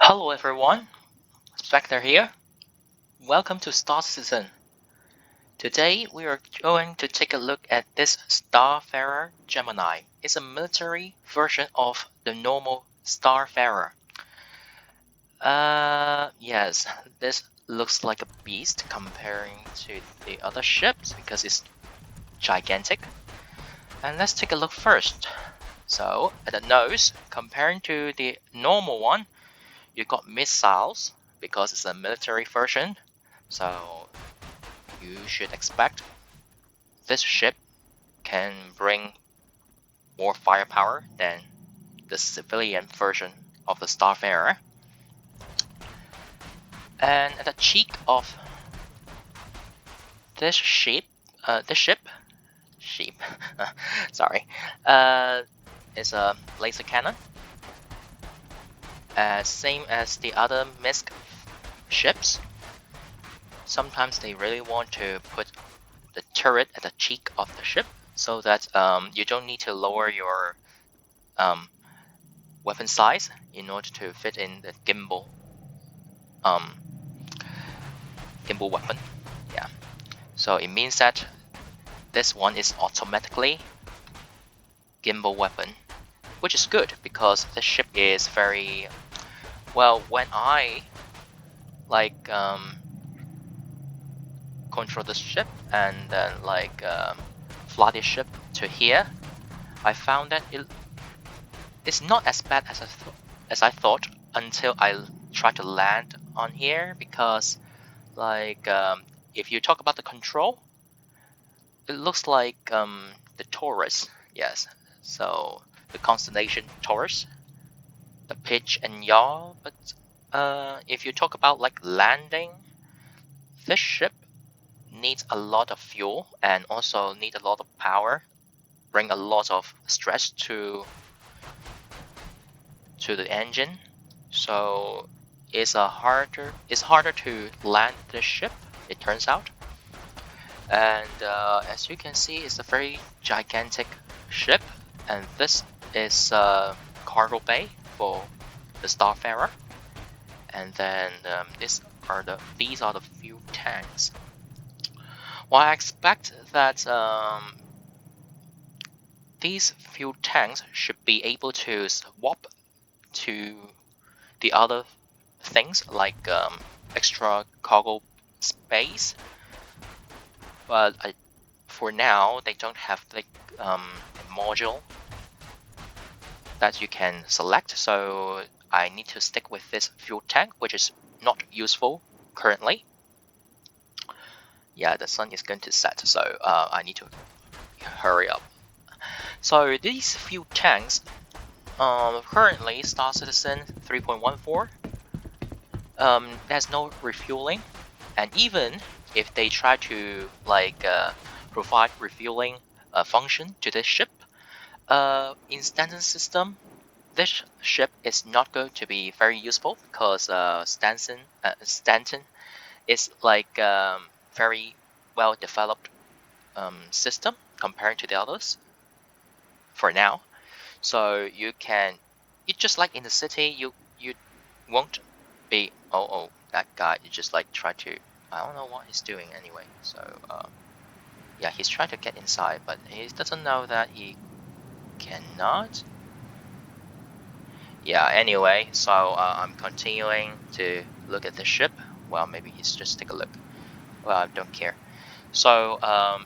Hello everyone, Specter here. Welcome to Star Citizen. Today we are going to take a look at this Starfarer Gemini. It's a military version of the normal Starfarer. Yes, this looks like a beast comparing to the other ships because it's gigantic. And let's take a look first. So, at the nose, comparing to the normal one, you got missiles because it's a military version. So you should expect this ship can bring more firepower than the civilian version of the Starfarer. And at the cheek of this ship, sorry, is a laser cannon, same as the other MISC ships. Sometimes they really want to put the turret at the cheek of the ship so that you don't need to lower your weapon size in order to fit in the gimbal weapon. Yeah, so it means that this one is automatically gimbal weapon, which is good because the ship is very well. When I control the ship and then fly the ship to here, I found that it's not as bad as I thought until I tried to land on here, because if you talk about the control, it looks like the Taurus. Yes, so the constellation Taurus, the pitch and yaw. But if you talk about landing, this ship needs a lot of fuel and also need a lot of power, bring a lot of stress to the engine. So it's harder to land this ship, it turns out. And as you can see, it's a very gigantic ship, and this is a cargo bay for the Starfarer. And then these are the fuel tanks. Well, I expect that these fuel tanks should be able to swap to the other things like extra cargo space, but for now they don't have the module that you can select, so I need to stick with this fuel tank, which is not useful currently. Yeah, the sun is going to set, so I need to hurry up. So these fuel tanks, currently Star Citizen 3.14, there's no refueling, and even if they try to provide refueling function to this ship, in Stanton system, this ship is not going to be very useful because Stanton is very well developed system compared to the others for now. So you just like in the city, you won't be that guy. You just try to, I don't know what he's doing anyway. So yeah, he's trying to get inside, but he doesn't know that he cannot. Yeah, anyway, so I'm continuing to look at the ship. Well, maybe he's just take a look. Well, I don't care. So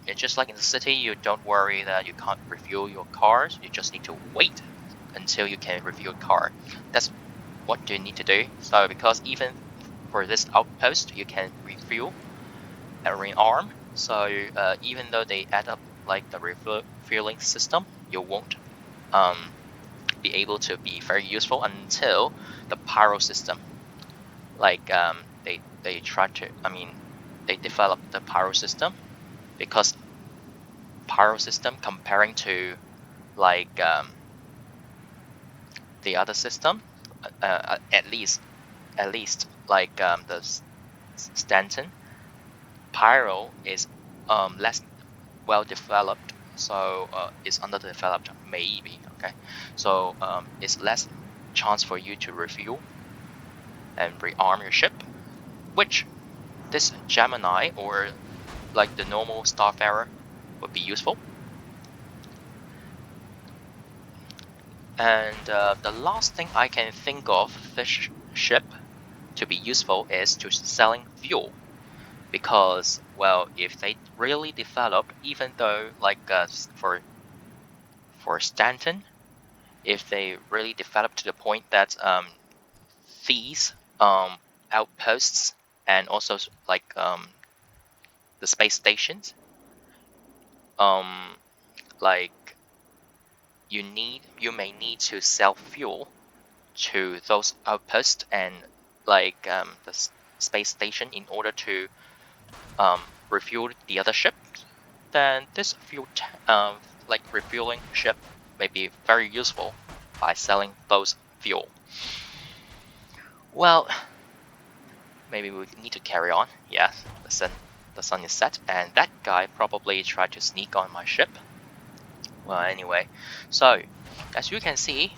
it's just like in the city, you don't worry that you can't refuel your cars. You just need to wait until you can refuel your car. That's what you need to do. So because even for this outpost, you can refuel every arm. So even though they add up the refueling system, you won't be able to be very useful until the pyro system. They try to, they developed the pyro system, because pyro system comparing to the other system, at least the Stanton, pyro is less well developed, so it's underdeveloped maybe. Okay, so it's less chance for you to refuel. and rearm your ship, which this Gemini or like the normal Starfarer would be useful. And the last thing I can think of this ship to be useful is to selling fuel, because well, if they really develop, even though like for Stanton, if they really develop to the point that these outposts and also like the space stations, like you may need to sell fuel to those outposts and like the space station in order to refuel the other ships. Then this like refueling ship may be very useful by selling those fuel. Well, maybe we need to carry on. Yes, the sun is set, and that guy probably tried to sneak on my ship. Well, anyway, so as you can see,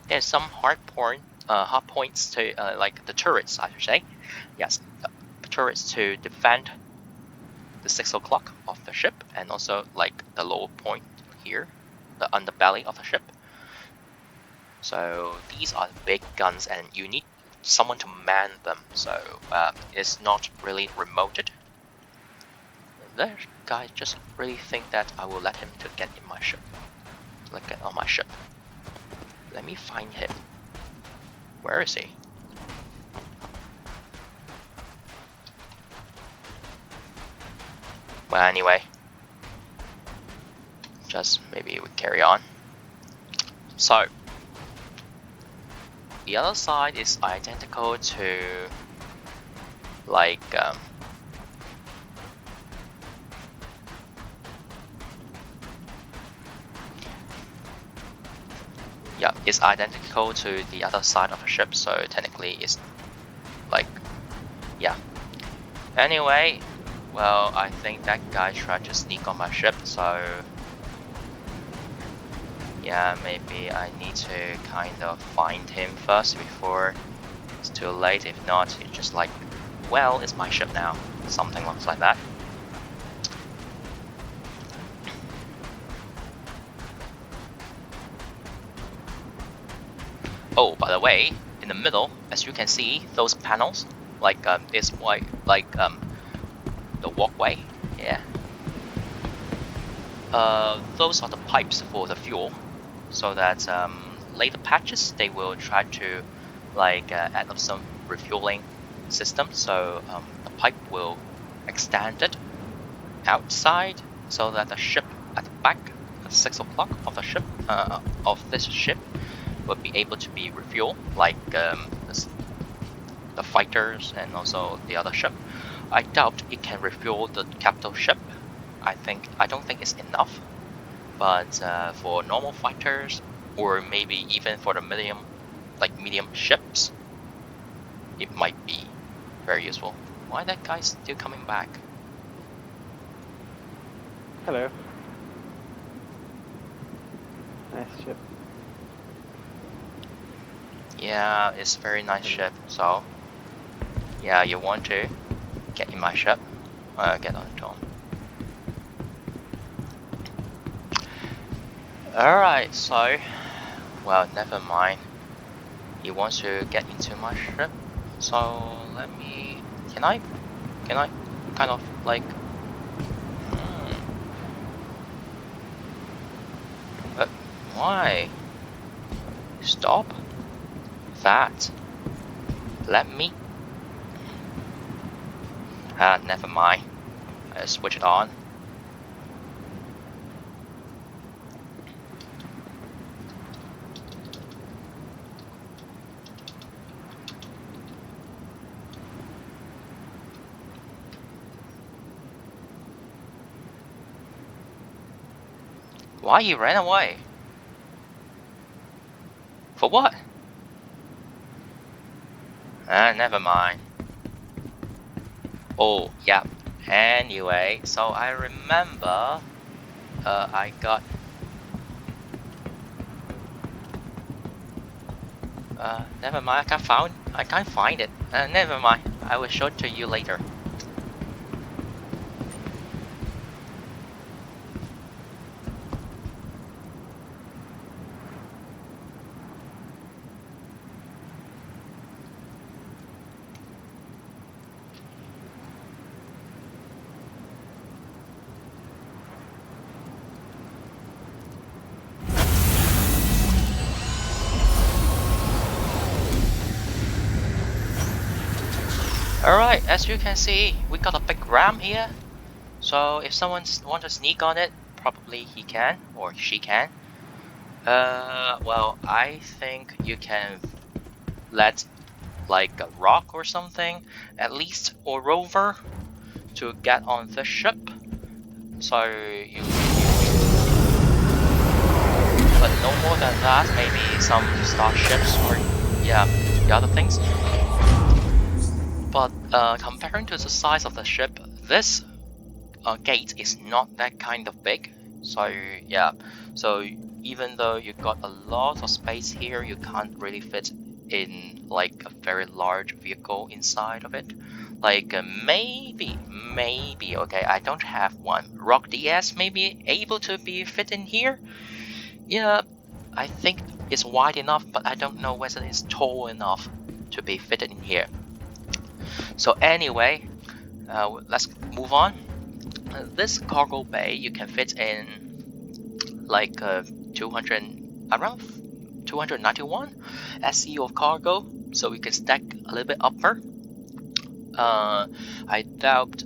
there's some hard points to like the turrets, I should say. Yes, the turrets to defend the 6 o'clock of the ship, and also like the low point here, the underbelly of the ship. So these are big guns, and you need someone to man them. So it's not really remoted. That guy just really think that I will let him to get in my ship, like get on my ship. Let me find him. Where is he? Well, anyway, just maybe we carry on. So the other side is identical to like yeah, it's identical to the other side of the ship, so technically it's like, yeah. Anyway, well, I think that guy tried to sneak on my ship, so yeah, maybe I need to kind of find him first before it's too late. If not, it's just like, well, it's my ship now. Something looks like that. Oh, by the way, in the middle, as you can see, those panels, like this white, like the walkway, yeah. Those are the pipes for the fuel, so that later patches they will try to like add up some refueling system. So the pipe will extend it outside, so that the ship at the back, at 6 o'clock of the ship, of this ship, will be able to be refueled, like the fighters and also the other ship. I doubt it can refuel the capital ship. I don't think it's enough, but for normal fighters, or maybe even for the medium ships, it might be very useful. Why that guy's still coming back? Hello. Nice ship. Yeah, it's a very nice ship. So yeah, you want to get in my ship? Get on Tom. Alright, so well, never mind. He wants to get into my ship. So let me. Can I kind of like? But why? Stop that. Let me. Never mind. I switch it on. Why you ran away? For what? Never mind. Oh, yeah. Anyway, so I remember I got Never mind. I can't find it. Never mind. I will show it to you later. Alright, as you can see, we got a big ramp here. So if someone wants to sneak on it, probably he can or she can. Well, I think you can let like a rock or something, at least, or rover, to get on the ship. So but no more than that. Maybe some starships or yeah, the other things. But comparing to the size of the ship, this gate is not that kind of big. So yeah, so even though you got a lot of space here, you can't really fit in like a very large vehicle inside of it. Like maybe okay, I don't have one. Rock DS may be able to be fit in here. Yeah, I think it's wide enough, but I don't know whether it's tall enough to be fitted in here. So anyway, let's move on. This cargo bay, you can fit in like 291 SE of cargo, so we can stack a little bit upper. I doubt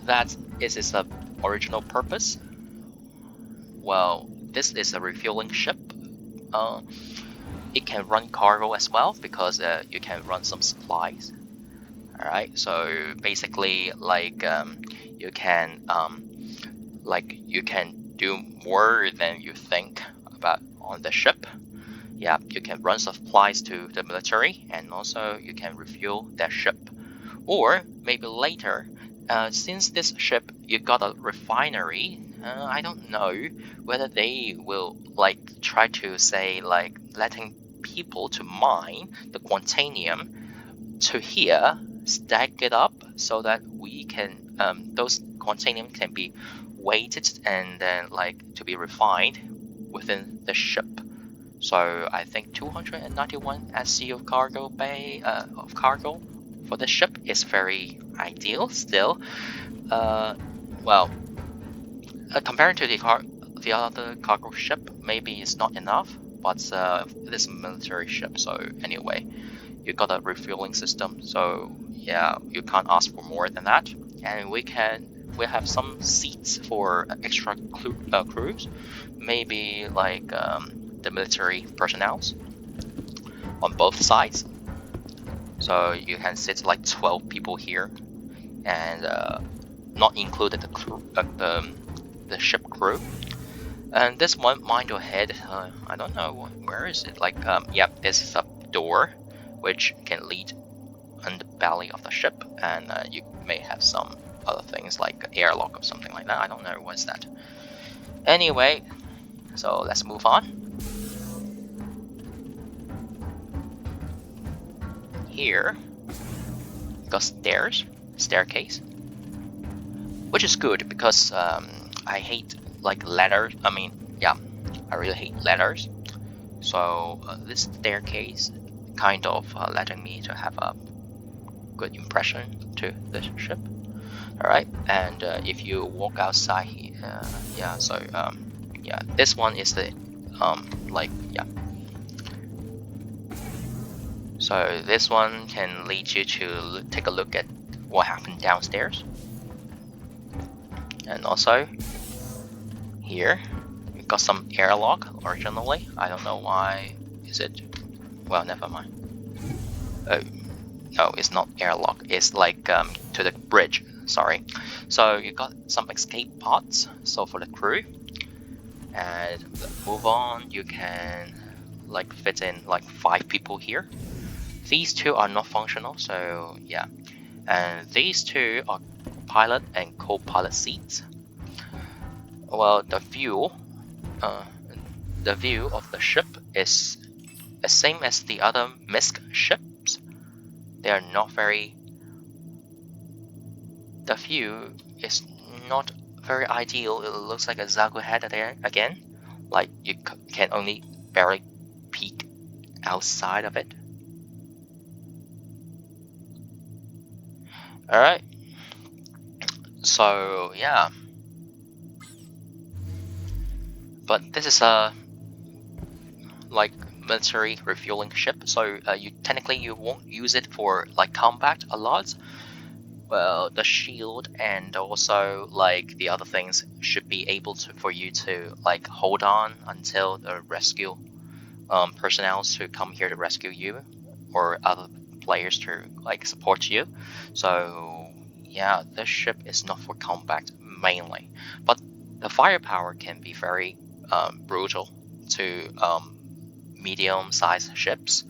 that is its original purpose. Well, this is a refueling ship. It can run cargo as well because you can run some supplies. Alright, so basically like you can do more than you think about on the ship. Yeah, you can run supplies to the military, and also you can refuel that ship. Or maybe later, since this ship you got a refinery, I don't know whether they will like try to say like letting people to mine the quantanium to here, stack it up so that we can those quantanium can be weighted and then like to be refined within the ship. So I think 291 SC of cargo bay of cargo for the ship is very ideal still. Well, compared to the other cargo ship, maybe it's not enough, but this military ship. So anyway, you got a refueling system. So yeah, you can't ask for more than that. And we have some seats for extra crews, maybe like the military personnel on both sides. So you can sit like 12 people here, and not included the crew, the ship crew. And this one, mind your head, I don't know where is it. Like yeah, this is a door which can lead on the belly of the ship, and you may have some other things like airlock or something like that. I don't know what's that. Anyway, so let's move on. Here, got staircase, which is good because I hate like ladders. I mean, yeah, I really hate ladders. So this staircase kind of letting me to have a good impression to the ship. Alright, and if you walk outside here, yeah, so yeah, this one is the like, yeah, so this one can lead you to take a look at what happened downstairs. And also here we got some airlock originally. I don't know why is it, well, never mind. No, it's not airlock, it's like to the bridge, sorry. So you got some escape pods, so for the crew. And move on, you can like fit in like 5 people here. These 2 are not functional, so yeah. And these 2 are pilot and co-pilot seats. Well, the view of the ship is same as the other MISC ships. They are not very. The view is not very ideal. It looks like a Zagu head there again. Like you can only barely peek outside of it. Alright. So yeah. But this is a like military refueling ship, so you technically you won't use it for like combat a lot. Well, the shield and also like the other things should be able to for you to like hold on until the rescue personnel to come here to rescue you, or other players to like support you. So yeah, this ship is not for combat mainly, but the firepower can be very brutal to medium-sized ships.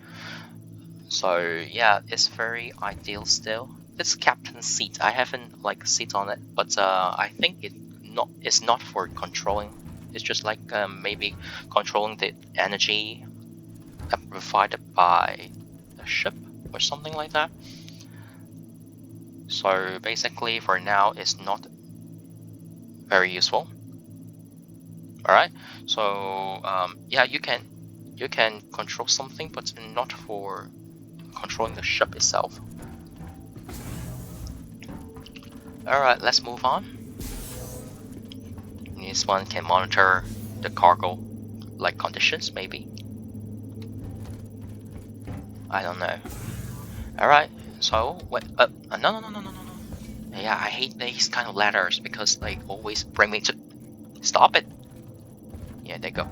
So yeah, it's very ideal still. It's captain's seat. I haven't like sit on it, but I think it's not for controlling. It's just like maybe controlling the energy provided by the ship or something like that. So basically, for now, it's not very useful. All right. So yeah, you can control something, but not for controlling the ship itself. Alright, let's move on. This one can monitor the cargo like conditions, maybe. I don't know. Alright, so what? No. Yeah, I hate these kind of ladders because they always bring me to. Stop it. Yeah, there you go.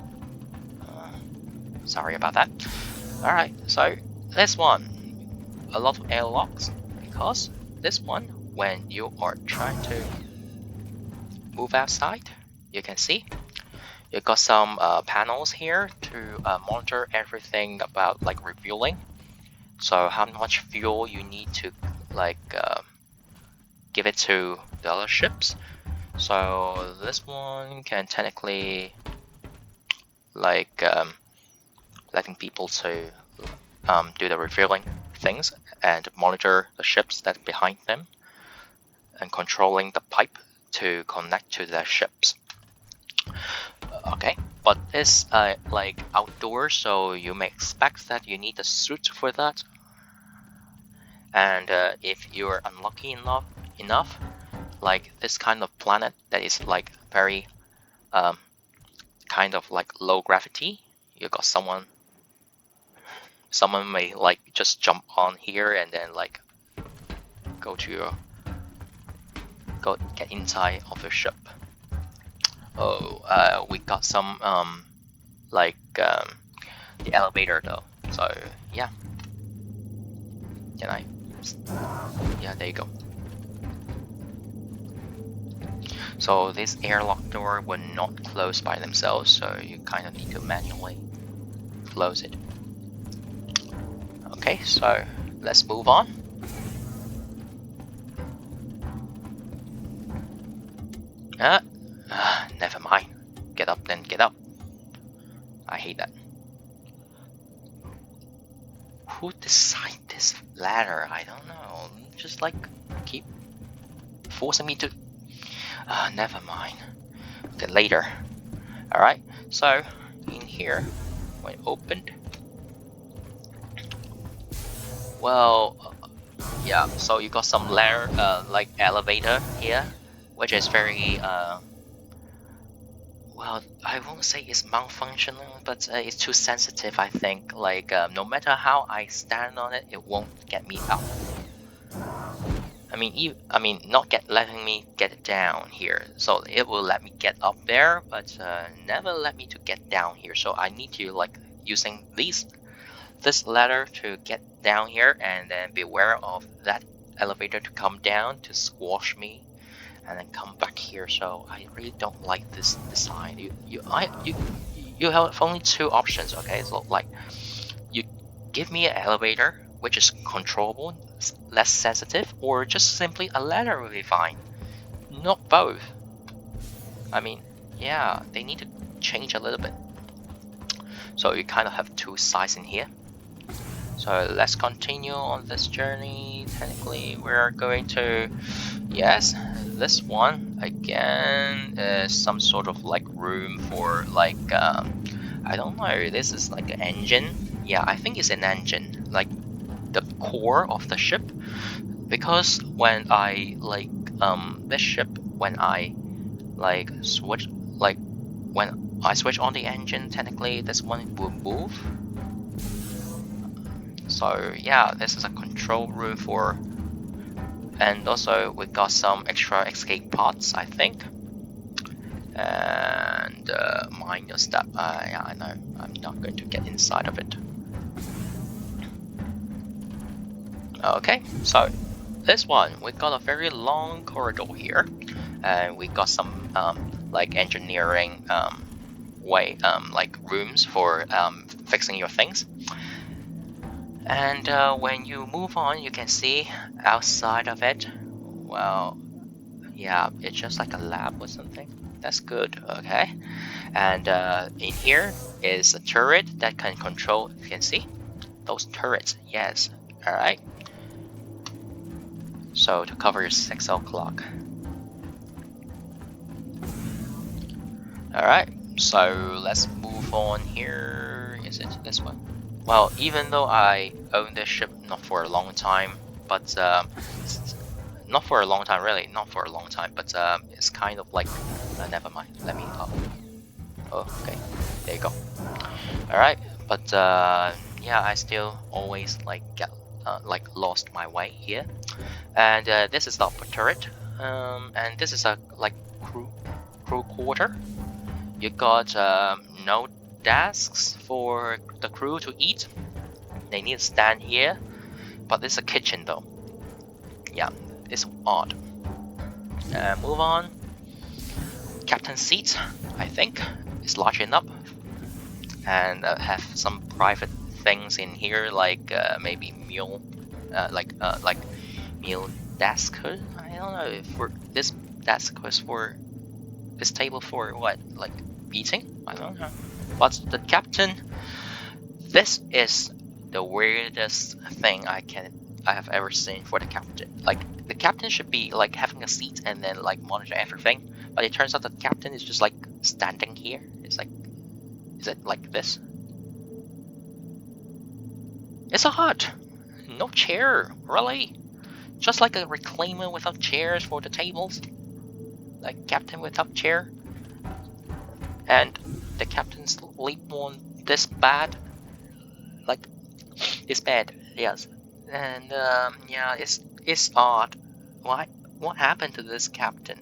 Sorry about that. Alright, so this one, a lot of airlocks because this one, when you are trying to move outside, you can see you got some panels here to monitor everything about like refueling. So how much fuel you need to like give it to the other ships. So this one can technically like letting people to do the refueling things and monitor the ships that behind them and controlling the pipe to connect to the ships. Okay, but it's like outdoors, so you may expect that you need a suit for that. And if you're unlucky enough, like this kind of planet that is like very kind of like low gravity, you got someone may like just jump on here and then like go get inside of the ship. Oh, we got some like the elevator though. So yeah, can I? Yeah, there you go. So this airlock door will not close by themselves, so you kind of need to manually close it. Okay, so let's move on. Never mind. Get up then, get up. I hate that. Who designed this ladder? I don't know. Just like keep forcing me to. Never mind. Okay, later. Alright, so in here, when opened. Well, yeah, so you got some ladder, like elevator here, which is very, well, I won't say it's malfunctional, but it's too sensitive, I think. Like, no matter how I stand on it, it won't get me up. I mean, not letting me get down here. So it will let me get up there, but never let me to get down here. So I need to like using this ladder to get down here, and then beware of that elevator to come down to squash me, and then come back here. So I really don't like this design. You have only two options. Okay, so like you give me an elevator which is controllable, less sensitive, or just simply a ladder will be fine. Not both. I mean, yeah, they need to change a little bit. So you kind of have two sides in here. So let's continue on this journey. Technically, we're going to, yes, this one again is some sort of like room for like, I don't know, this is like an engine. Yeah, I think it's an engine, like the core of the ship. Because when I like, this ship, when I like switch, like when I switch on the engine, technically this one will move. So yeah, this is a control room for, and also we got some extra escape pods, I think. And minor step. Yeah, I know. I'm not going to get inside of it. Okay, so this one we got a very long corridor here, and we got some like engineering way like rooms for fixing your things. And when you move on, you can see outside of it, well, yeah, it's just like a lab or something. That's good, okay? And in here is a turret that can control, you can see those turrets, yes, alright. So to cover 6 o'clock. Alright, so let's move on here. Is it this one? Well, even though I own this ship not for a long time, but not for a long time, really, not for a long time, but it's kind of like, never mind, let me, oh, okay, there you go. Alright, but yeah, I still always like get, like lost my way here. And this is the upper turret, and this is a like crew quarter. You got no desks for the crew to eat. They need to stand here, but it's a kitchen though. Yeah, it's odd. Move on. Captain's seat, I think, is large enough, and have some private things in here, like maybe meal, like meal desk. I don't know. For this desk was for this table for what, like eating? I don't know. But the captain, this is the weirdest thing I have ever seen for the captain. Like the captain should be like having a seat and then like monitor everything, but it turns out the captain is just like standing here. It's like, is it like this? It's a hut, no chair, really. Just like a reclaimer without chairs for the tables. Like captain without chair. And the captain sleep on this bed, like this bed, yes. And yeah, it's odd. What happened to this captain?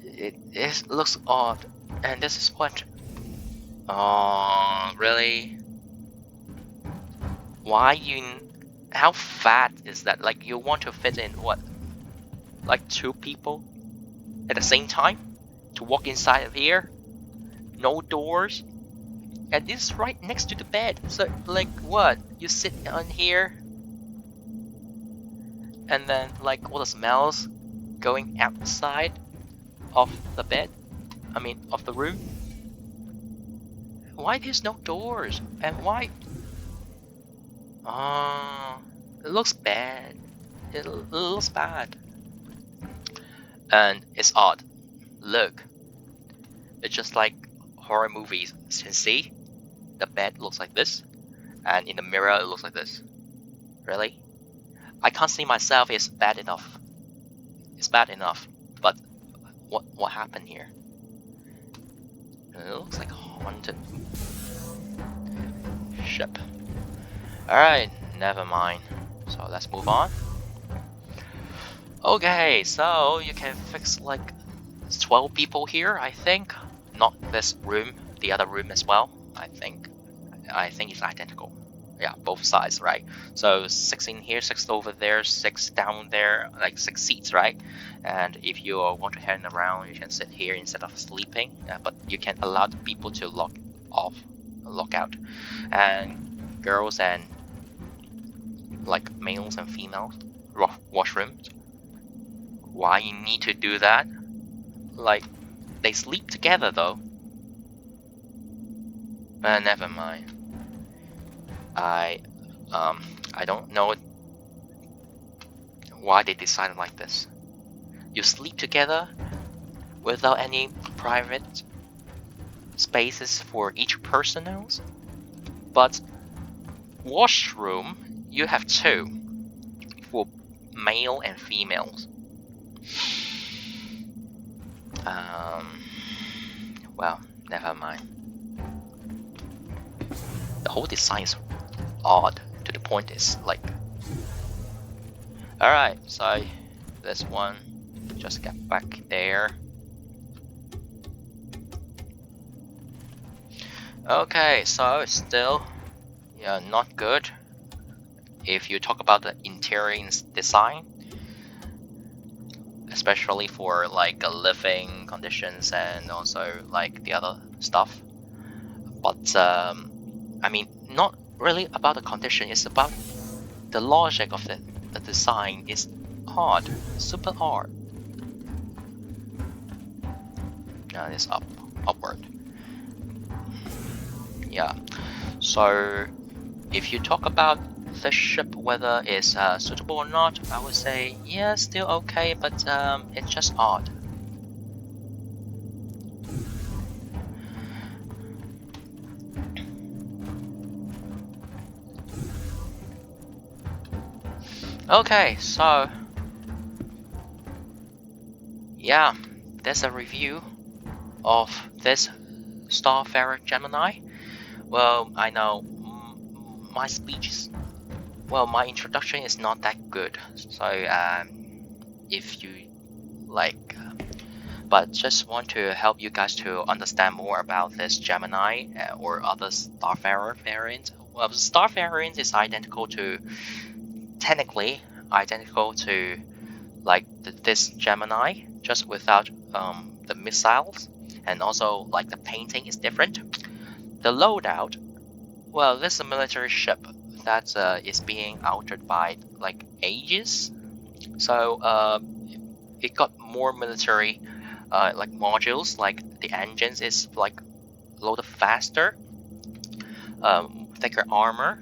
It looks odd, and this is what. Oh, really? Why you? How fat is that? Like you want to fit in what? Like 2 people at the same time to walk inside of here? No doors, and this is right next to the bed. So like what? You sit on here, and then like all the smells going outside of the bed. I mean, of the room. Why there's no doors? And why? It looks bad. It looks bad. And it's odd. Look. It's just like horror movies. You can see the bed looks like this, and in the mirror it looks like this. Really? I can't see myself. It's bad enough. It's bad enough. But what happened here? It looks like a haunted ship. Alright, never mind. So let's move on. Okay, so you can fix like 12 people here, I think. Not this room, the other room as well. I think it's identical. Yeah, both sides, right? So 6 in here, 6 over there, 6 down there, like 6 seats, right? And if you want to hang around, you can sit here instead of sleeping. But you can allow the people to log out, and girls and like males and females washrooms. Why you need to do that? Like they sleep together though. Never mind. I don't know why they decided like this. You sleep together without any private spaces for each personnel, but washroom you have 2 for male and females. Well, never mind. The whole design is odd to the point is like. Alright, so this one, just get back there. Okay, so still, yeah, not good. If you talk about the interior design, especially for like living conditions and also like the other stuff. But I mean, not really about the condition. It's about the logic of the design is odd, super odd. Now it's upward. Yeah. So if you talk about the ship, whether it's suitable or not, I would say yeah, still okay, but it's just odd. Okay, so yeah, that's a review of this Starfarer Gemini. Well, I know my speech is, well, my introduction is not that good, so if you like, but just want to help you guys to understand more about this Gemini or other Starfarer variant. Well, Starfarer variant is technically identical to like this Gemini, just without the missiles, and also like the painting is different. The Loadout, well, this is a military ship that is being altered by like ages, so it got more military like modules, like the engines is like loaded faster, thicker armor,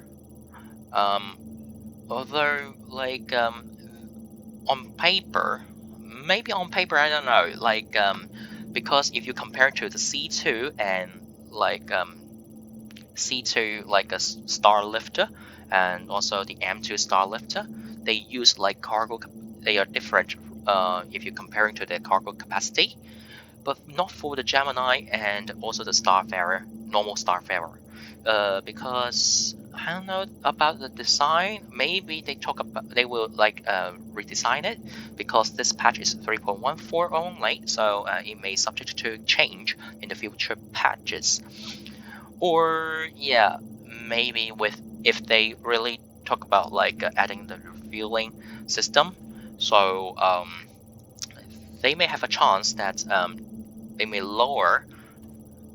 although like on paper, I don't know, like because if you compare to the C2 and like C2 like a star lifter and also the M2 star lifter, they use like cargo, they are different if you're comparing to the cargo capacity, but not for the Gemini and also the Starfarer, normal Starfarer, because I don't know about the design. Maybe they will like redesign it, because this patch is 3.14 only, so it may subject to change in the future patches. Or yeah, maybe if they really talk about like adding the refueling system, so they may have a chance that they may lower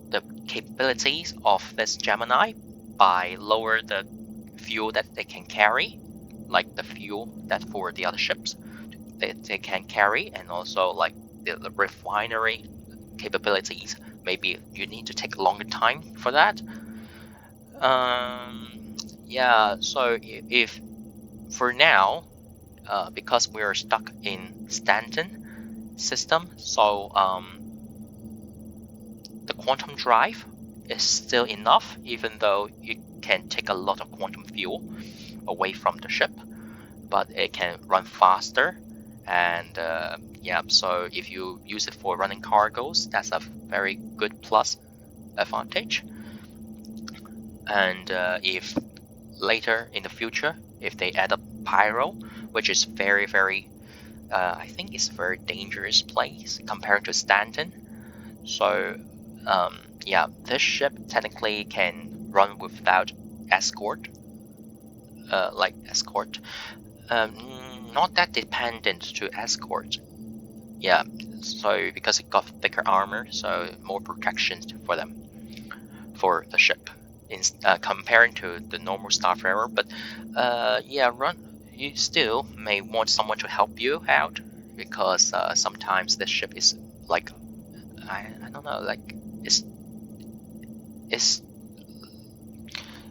the capabilities of this Gemini by lower the fuel that they can carry, like the fuel that for the other ships they can carry, and also like the refinery capabilities. Maybe you need to take a longer time for that. Yeah, so if for now, because we're stuck in Stanton system, so the quantum drive is still enough, even though you can take a lot of quantum fuel away from the ship, but it can run faster. And yeah, so if you use it for running cargoes, that's a very good plus advantage. And if later in the future, if they add up pyro, which is very I think it's a very dangerous place compared to Stanton, so yeah, this ship technically can run without escort, not that dependent to escort. Yeah, so because it got thicker armor, so more protection for them, for the ship, in comparing to the normal Starfarer. But yeah, you still may want someone to help you out, because sometimes this ship is like, I don't know, like it's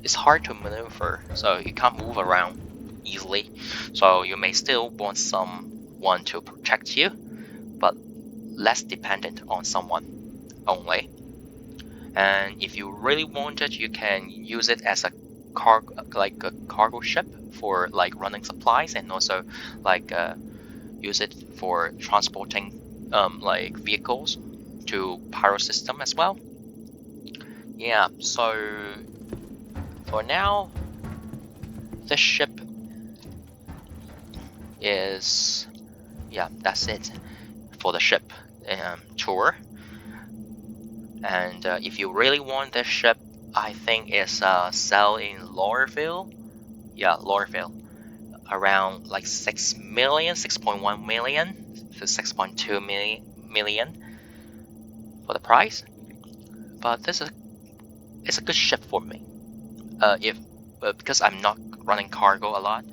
it's hard to maneuver, so you can't move around easily. So you may still want someone to protect you, but less dependent on someone only. And if you really want it, you can use it as a cargo ship for like running supplies, and also like use it for transporting like vehicles to pyro system as well. Yeah, so for now, this ship is, yeah, that's it for the ship tour. And if you really want this ship, I think it's sell in Lorville. Yeah, Lorville, around like 6 million, 6.1 million to 6.2 million for the price. But it's a good ship for me. Because I'm not running cargo a lot,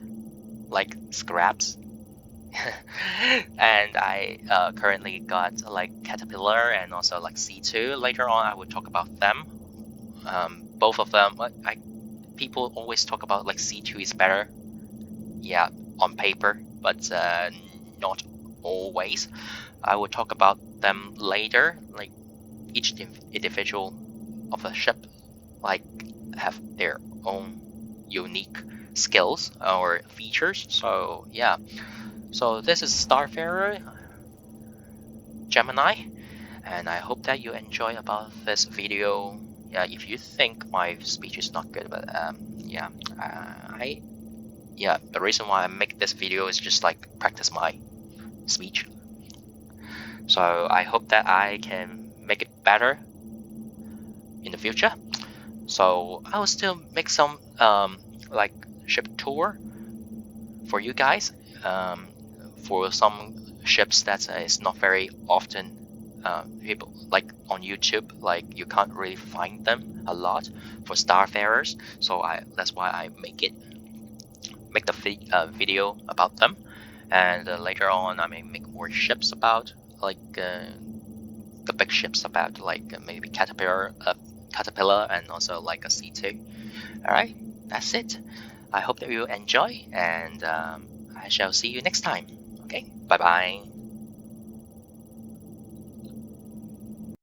like scraps. And I currently got like Caterpillar and also like C2. Later on, I will talk about them. Both of them, people always talk about like C2 is better. Yeah, on paper, but not always. I will talk about them later. Like each individual of a ship, like have their own unique skills or features. So yeah. So this is Starfarer Gemini, and I hope that you enjoy about this video. Yeah, if you think my speech is not good, but the reason why I make this video is just like practice my speech. So I hope that I can make it better in the future. So I will still make some like ship tour for you guys. For some ships that is not very often people like on YouTube, like you can't really find them a lot for Starfarers. So that's why I make the video about them, and later on I may make more ships about like the big ships about like maybe Caterpillar, and also like a C2. All right, that's it. I hope that you enjoy, and I shall see you next time. Okay, bye bye.